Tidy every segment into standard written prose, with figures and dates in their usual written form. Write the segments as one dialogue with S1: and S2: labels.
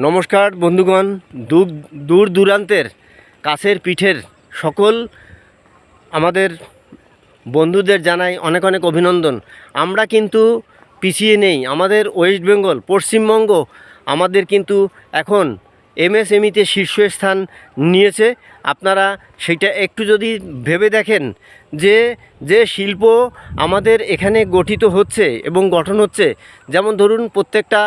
S1: নমস্কার বন্ধুগণ, দূর দূরান্তের কাছের পিঠের সকল আমাদের বন্ধুদের জানাই অনেক অনেক অভিনন্দন। আমরা কিন্তু পিছিয়ে নেই। আমাদের ওয়েস্ট বেঙ্গল, পশ্চিমবঙ্গ আমাদের কিন্তু এখন এমএসএমইতে শীর্ষস্থান নিয়েছে। আপনারা সেটা একটু যদি ভেবে দেখেন যে যে শিল্প আমাদের এখানে গঠিত হচ্ছে এবং গঠন হচ্ছে, যেমন ধরুন প্রত্যেকটা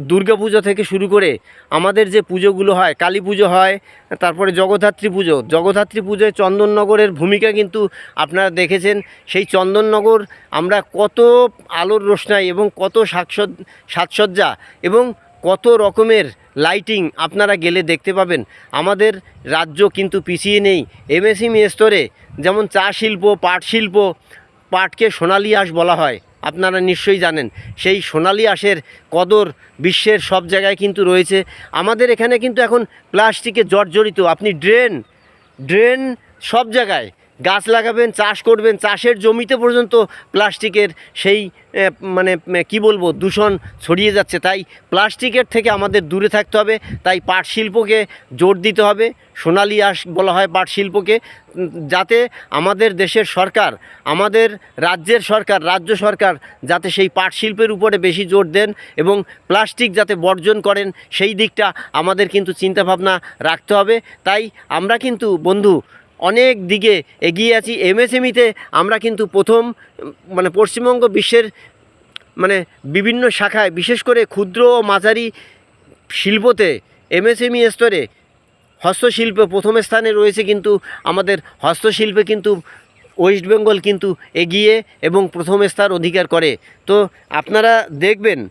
S1: দুর্গাপুজো থেকে শুরু করে আমাদের যে পুজোগুলো হয়, কালী পুজো হয়, তারপরে জগদ্ধাত্রী পুজোয় চন্দননগরের ভূমিকা কিন্তু আপনারা দেখেছেন। সেই চন্দননগর আমরা কত আলোর রোশনাই এবং কত সাজসজ্জা এবং কত রকমের লাইটিং আপনারা গেলে দেখতে পাবেন। আমাদের রাজ্য কিন্তু পিছিয়ে নেই এমএসএমই স্তরে। যেমন চা শিল্প, পাট শিল্প, পাটকে সোনালী আঁশ বলা হয়, আপনারা নিশ্চয়ই জানেন। সেই সোনালী আঁশের কদর বিশ্বের সব জায়গায় কিন্তু রয়েছে। আমাদের এখানে কিন্তু এখন প্লাস্টিকে জর্জরিত। আপনি ড্রেন সব জায়গায় গাছ লাগাবেন, চাষ করবেন, চাষের জমিতে পর্যন্ত প্লাস্টিকের সেই কি বলবো দূষণ ছড়িয়ে যাচ্ছে। তাই প্লাস্টিকের থেকে আমাদের দূরে থাকতে হবে। তাই পাট শিল্পকে জোর দিতে হবে। সোনালী আঁশ বলা হয় পাট শিল্পকে, যাতে আমাদের দেশের সরকার, আমাদের রাজ্যের সরকার, রাজ্য সরকার যাতে সেই পাট শিল্পের উপরে বেশি জোর দেন এবং প্লাস্টিক যাতে বর্জন করেন, সেই দিকটা আমাদের কিন্তু চিন্তাভাবনা রাখতে হবে। তাই আমরা কিন্তু বন্ধু অনেক দিকে এগিয়ে আছি। এমএসএমইতে আমরা কিন্তু প্রথম পশ্চিমবঙ্গ বিশ্বের বিভিন্ন শাখায়, বিশেষ করে ক্ষুদ্র ও মাঝারি শিল্পতে এমএসএমই স্তরে হস্তশিল্পে প্রথম স্থানে রয়েছে। কিন্তু আমাদের হস্তশিল্পে কিন্তু ওয়েস্ট বেঙ্গল কিন্তু এগিয়ে এবং প্রথম স্থান অধিকার করে। তো আপনারা দেখবেন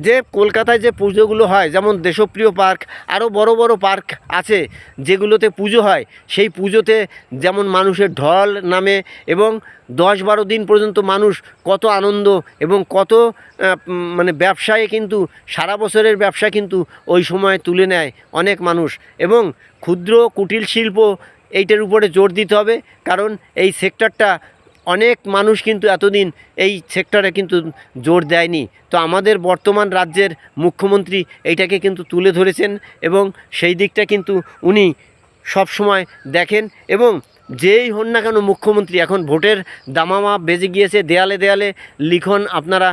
S1: যে কলকাতায় যে পুজোগুলো হয়, যেমন দেশপ্রিয় পার্ক, আরও বড় বড় পার্ক আছে যেগুলোতে পুজো হয়, সেই পুজোতে যেমন মানুষের ঢল নামে এবং 10-12 দিন পর্যন্ত মানুষ কত আনন্দ এবং কত ব্যবসায় কিন্তু সারা বছরের ব্যবসা কিন্তু ওই সময় তুলে নেয় অনেক মানুষ। এবং ক্ষুদ্র কুটির শিল্প এইটার উপরে জোর দিতে হবে, কারণ এই সেক্টরটা অনেক মানুষ কিন্তু এতদিন এই সেক্টরে কিন্তু জোর দেয়নি। তো আমাদের বর্তমান রাজ্যের মুখ্যমন্ত্রী এইটাকে কিন্তু তুলে ধরেছেন এবং সেই দিকটা কিন্তু উনি সব সময় দেখেন। এবং যেই হন না কেন মুখ্যমন্ত্রী, এখন ভোটের দামামা বেজে গিয়েছে, দেয়ালে দেয়ালে লিখন আপনারা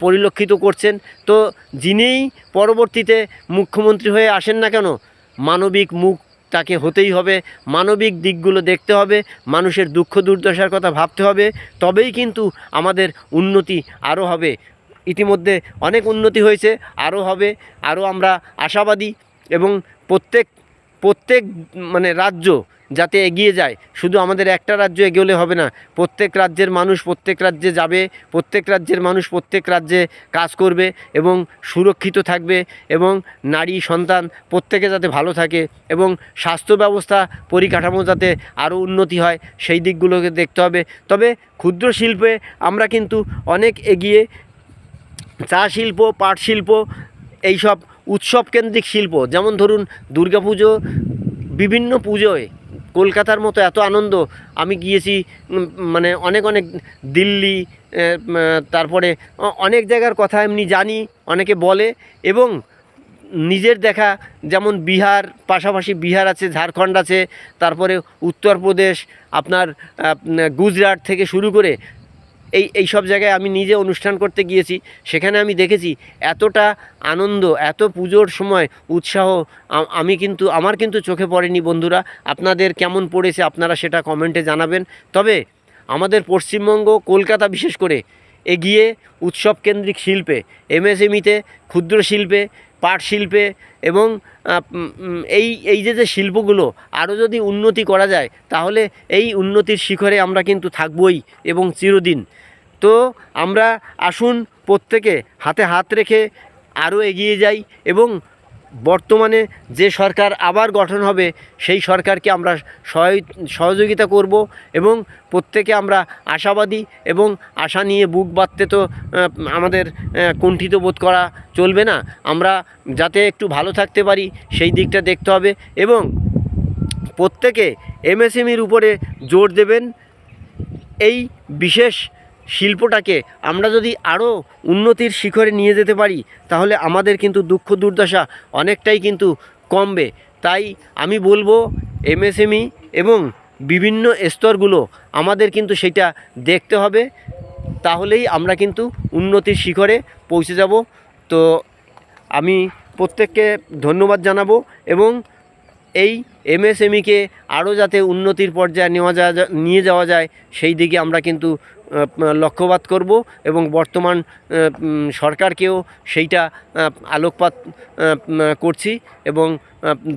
S1: পরিলক্ষিত করছেন। তো যিনিই পরবর্তীতে মুখ্যমন্ত্রী হয়ে আসেন না কেন, মানবিক মুখ তাকে হতেই হবে, মানবিক দিকগুলো দেখতে হবে, মানুষের দুঃখ দুর্দশার কথা ভাবতে হবে, তবেই কিন্তু আমাদের উন্নতি আরও হবে। ইতিমধ্যে অনেক উন্নতি হয়েছে, আরও হবে, আরও আমরা আশাবাদী। এবং প্রত্যেক রাজ্য যাতে এগিয়ে যায়, শুধু আমাদের একটা রাজ্য এগোলে হবে না, প্রত্যেক রাজ্যের মানুষ প্রত্যেক রাজ্যে যাবে, প্রত্যেক রাজ্যের মানুষ প্রত্যেক রাজ্যে কাজ করবে এবং সুরক্ষিত থাকবে এবং নারী সন্তান প্রত্যেকে যাতে ভালো থাকে এবং স্বাস্থ্য ব্যবস্থা পরিকাঠামো যাতে আরও উন্নতি হয়, সেই দিকগুলোকে দেখতে হবে। তবে ক্ষুদ্র শিল্পে আমরা কিন্তু অনেক এগিয়ে। চা শিল্প, পাট শিল্প, এইসব উৎসবকেন্দ্রিক শিল্প, যেমন ধরুন দুর্গাপুজো, বিভিন্ন পুজোয় কলকাতার মতো এত আনন্দ। আমি গিয়েছি অনেক দিল্লি, তারপরে অনেক জায়গার কথা এমনি জানি, অনেকে বলে এবং নিজের দেখা, যেমন বিহার, পাশাপাশি বিহার আছে, ঝাড়খণ্ড আছে, তারপরে উত্তরপ্রদেশ, আপনার গুজরাট থেকে শুরু করে এই সব জায়গায় আমি নিজে অনুষ্ঠান করতে গিয়েছি। সেখানে আমি দেখেছি এতটা আনন্দ, এত পুজোর সময় উৎসাহ আমার কিন্তু চোখে পড়েনি। বন্ধুরা, আপনাদের কেমন পড়েছে আপনারা সেটা কমেন্টে জানাবেন। তবে আমাদের পশ্চিমবঙ্গ, কলকাতা বিশেষ করে এগিয়ে উৎসবকেন্দ্রিক শিল্পে, এমএসএমইতে, ক্ষুদ্র শিল্পে, পাট শিল্পে এবং এই যে শিল্পগুলো আরও যদি উন্নতি করা যায়, তাহলে এই উন্নতির শিখরে আমরা কিন্তু থাকবই এবং চিরদিন। তো আমরা আসুন প্রত্যেকে হাতে হাত রেখে আরও এগিয়ে যাই এবং বর্তমানে যে সরকার আবার গঠন হবে, সেই সরকারকে আমরা সহযোগিতা করব এবং প্রত্যেকে আমরা আশাবাদী এবং আশা নিয়ে বুক বাঁধতে তো আমাদের কুণ্ঠিত বোধ করা চলবে না। আমরা যাতে একটু ভালো থাকতে পারি সেই দিকটা দেখতে হবে এবং প্রত্যেকে এমএসএমইর উপরে জোর দেবেন। এই বিশেষ শিল্পটাকে আমরা যদি আরও উন্নতির শিখরে নিয়ে যেতে পারি, তাহলে আমাদের কিন্তু দুঃখ দুর্দশা অনেকটাই কিন্তু কমবে। তাই আমি বলবো এমএসএমই এবং বিভিন্ন স্তরগুলো আমাদের কিন্তু সেটা দেখতে হবে, তাহলেই আমরা কিন্তু উন্নতির শিখরে পৌঁছে যাব। তো আমি প্রত্যেককে ধন্যবাদ জানাবো এবং এই এমএসএমইকে আরও যাতে উন্নতির পর্যায়ে নিয়ে যাওয়া যায় সেই দিকে আমরা কিন্তু লক্ষ্যপাত করব এবং বর্তমান সরকারকেও সেইটা আলোকপাত করছি এবং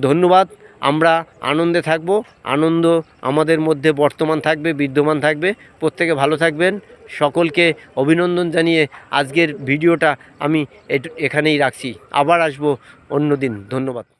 S1: ধন্যবাদ। আমরা আনন্দে থাকব, আনন্দ আমাদের মধ্যে বর্তমান থাকবে, বিদ্যমান থাকবে। প্রত্যেকে ভালো থাকবেন। সকলকে অভিনন্দন জানিয়ে আজকের ভিডিওটা আমি এখানেই রাখছি। আবার আসবো অন্য দিন। ধন্যবাদ।